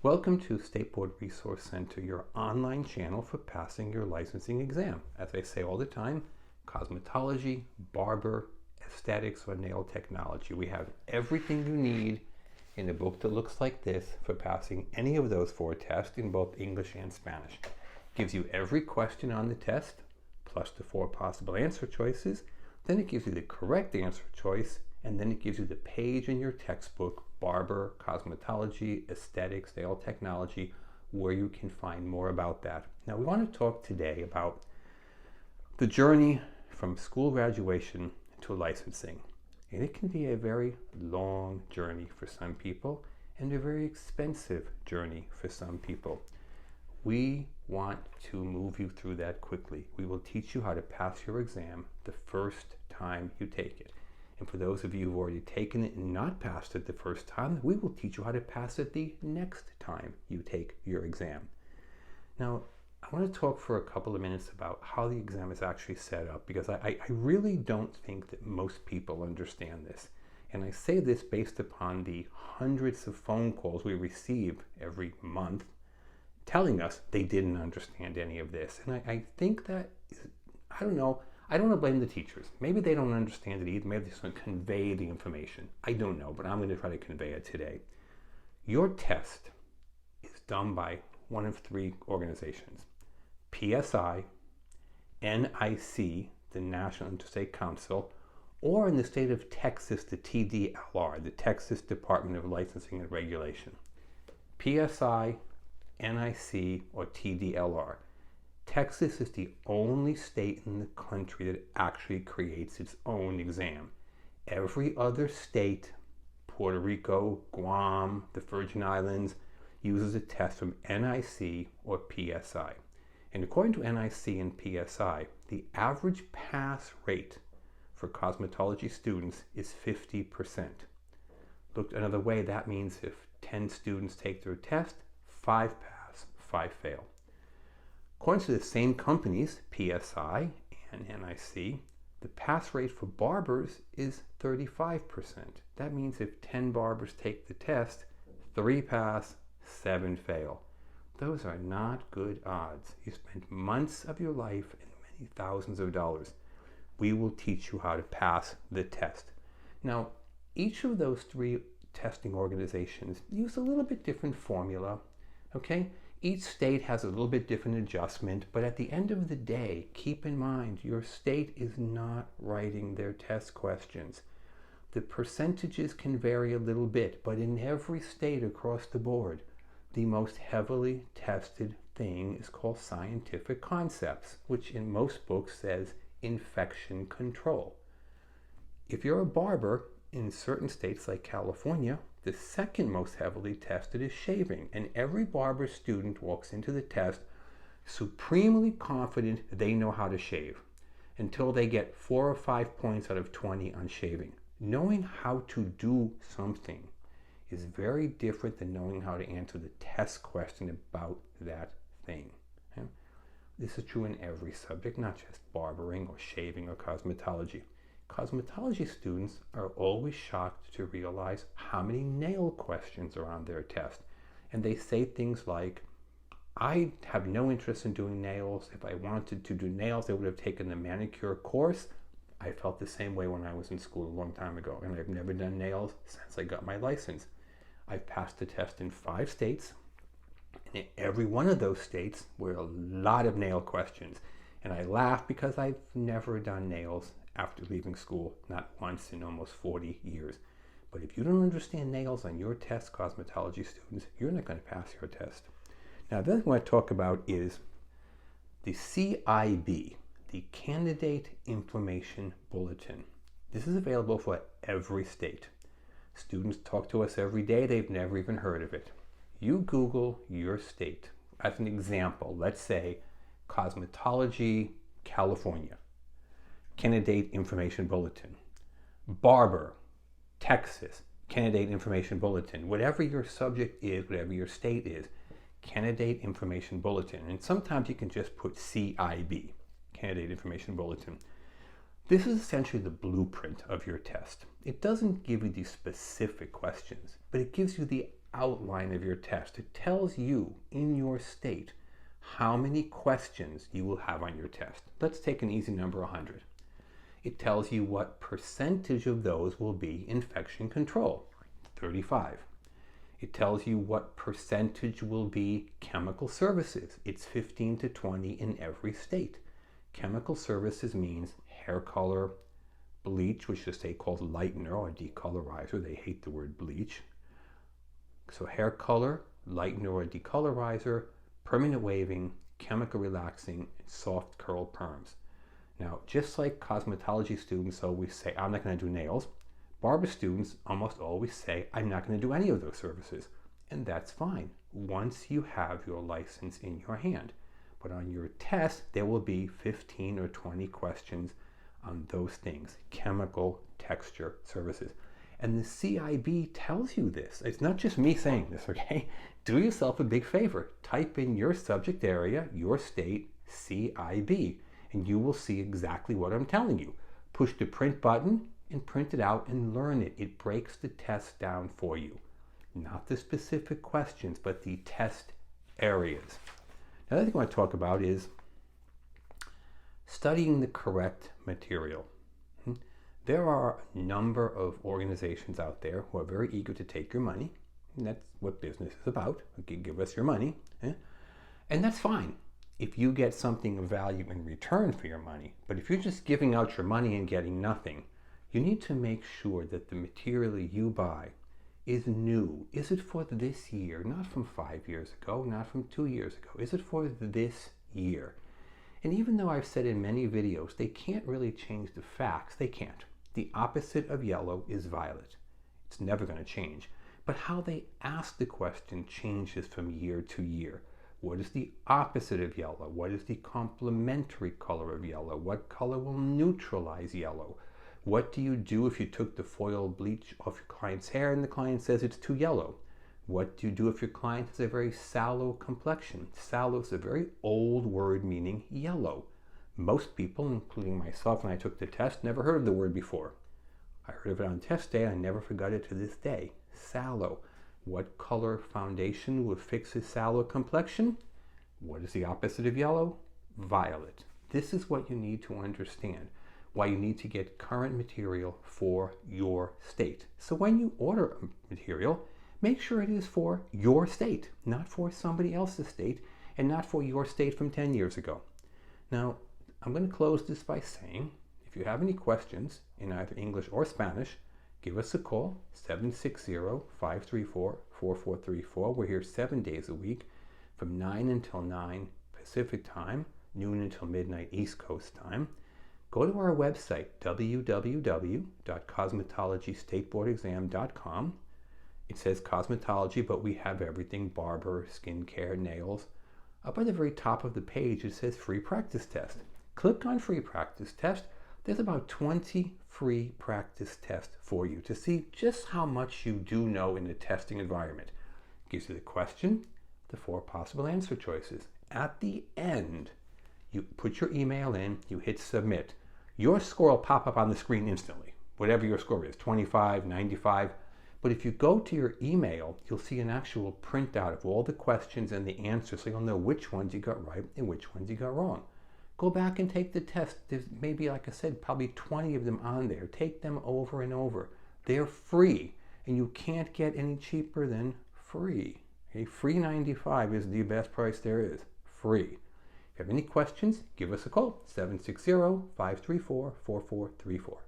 Welcome to State Board Resource Center, your online channel for passing your licensing exam. As I say all the time, cosmetology, barber, aesthetics, or nail technology. We have everything you need in a book that looks like this for passing any of those 4 tests in both English and Spanish. Gives you every question on the test, plus the 4 possible answer choices. Then it gives you the correct answer choice, and then it gives you the page in your textbook, Barber, Cosmetology, Aesthetics, Nail Technology, where you can find more about that. Now we want to talk today about the journey from school graduation to licensing. And it can be a very long journey for some people and a very expensive journey for some people. We want to move you through that quickly. We will teach you how to pass your exam the first time you take it. And for those of you who've already taken it and not passed it the first time, we will teach you how to pass it the next time you take your exam. Now, I want to talk for a couple of minutes about how the exam is actually set up, because I really don't think that most people understand this. And I say this based upon the hundreds of phone calls we receive every month telling us they didn't understand any of this. And I think that, I don't know, I don't want to blame the teachers. Maybe they don't understand it either. Maybe they just want to convey the information. I don't know, but I'm going to try to convey it today. Your test is done by one of 3 organizations: PSI, NIC, the National Interstate Council, or in the state of Texas, the TDLR, the Texas Department of Licensing and Regulation. PSI, NIC, or TDLR. Texas is the only state in the country that actually creates its own exam. Every other state, Puerto Rico, Guam, the Virgin Islands, uses a test from NIC or PSI. And according to NIC and PSI, the average pass rate for cosmetology students is 50%. Looked another way, that means if 10 students take their test, 5 pass, 5 fail. According to the same companies, PSI and NIC, the pass rate for barbers is 35%. That means if 10 barbers take the test, 3 pass, 7 fail. Those are not good odds. You spent months of your life and many thousands of dollars. We will teach you how to pass the test. Now, each of those 3 testing organizations use a little bit different formula, okay? Each state has a little bit different adjustment, but at the end of the day, keep in mind, your state is not writing their test questions. The percentages can vary a little bit, but in every state across the board, the most heavily tested thing is called scientific concepts, which in most books says infection control. If you're a barber, in certain states like California, the second most heavily tested is shaving, and every barber student walks into the test supremely confident they know how to shave until they get 4 or 5 points out of 20 on shaving. Knowing how to do something is very different than knowing how to answer the test question about that thing. Okay? This is true in every subject, not just barbering or shaving or cosmetology. Cosmetology students are always shocked to realize how many nail questions are on their test. And they say things like, I have no interest in doing nails. If I wanted to do nails, I would have taken the manicure course. I felt the same way when I was in school a long time ago, and I've never done nails since I got my license. I've passed the test in 5 states, and in every one of those states were a lot of nail questions. And I laugh because I've never done nails after leaving school, not once in almost 40 years. But if you don't understand nails on your test, cosmetology students, you're not going to pass your test. Now, the other thing I want to talk about is the CIB, the Candidate Information Bulletin. This is available for every state. Students talk to us every day, they've never even heard of it. You Google your state. As an example, let's say Cosmetology, California. Candidate Information Bulletin. Barber, Texas, Candidate Information Bulletin. Whatever your subject is, whatever your state is, Candidate Information Bulletin. And sometimes you can just put CIB, Candidate Information Bulletin. This is essentially the blueprint of your test. It doesn't give you the specific questions, but it gives you the outline of your test. It tells you in your state how many questions you will have on your test. Let's take an easy number, 100. It tells you what percentage of those will be infection control, 35. It tells you what percentage will be chemical services. It's 15 to 20 in every state. Chemical services means hair color, bleach, which is a state called lightener or decolorizer. They hate the word bleach. So hair color, lightener or decolorizer, permanent waving, chemical relaxing, and soft curl perms. Now, just like cosmetology students always say, I'm not going to do nails, barber students almost always say, I'm not going to do any of those services. And that's fine once you have your license in your hand. But on your test, there will be 15 or 20 questions on those things, chemical, texture, services. And the CIB tells you this. It's not just me saying this, okay? Do yourself a big favor. Type in your subject area, your state, CIB, and you will see exactly what I'm telling you. Push the print button and print it out and learn it. It breaks the test down for you. Not the specific questions, but the test areas. Another thing I want to talk about is studying the correct material. There are a number of organizations out there who are very eager to take your money, and that's what business is about. Okay, give us your money, and that's fine if you get something of value in return for your money. But if you're just giving out your money and getting nothing, you need to make sure that the material you buy is new. Is it for this year? Not from 5 years ago, not from 2 years ago. Is it for this year? And even though I've said in many videos, they can't really change the facts. They can't. The opposite of yellow is violet. It's never going to change. But how they ask the question changes from year to year. What is the opposite of yellow? What is the complementary color of yellow? What color will neutralize yellow? What do you do if you took the foil bleach off your client's hair and the client says it's too yellow? What do you do if your client has a very sallow complexion? Sallow is a very old word meaning yellow. Most people, including myself when I took the test, never heard of the word before. I heard of it on test day. I never forgot it to this day. Sallow. What color foundation will fix a sallow complexion? What is the opposite of yellow? Violet. This is what you need to understand. Why you need to get current material for your state. So when you order a material, make sure it is for your state, not for somebody else's state, and not for your state from 10 years ago. Now, I'm going to close this by saying, if you have any questions in either English or Spanish, give us a call, 760-534-4434. We're here 7 days a week from 9 until 9 Pacific time, noon until midnight East Coast time. Go to our website, www.cosmetologystateboardexam.com. It says cosmetology, but we have everything: barber, skincare, nails. Up at the very top of the page, it says free practice test. Click on free practice test. There's about 20 free practice tests for you to see just how much you do know in the testing environment. It gives you the question, the 4 possible answer choices. At the end, you put your email in, you hit submit. Your score will pop up on the screen instantly, whatever your score is, 25, 95. But if you go to your email, you'll see an actual printout of all the questions and the answers, so you'll know which ones you got right and which ones you got wrong. Go back and take the test. There's maybe, like I said, probably 20 of them on there. Take them over and over. They're free, and you can't get any cheaper than free. Okay? Free 95 is the best price there is. Free. If you have any questions, give us a call, 760-534-4434.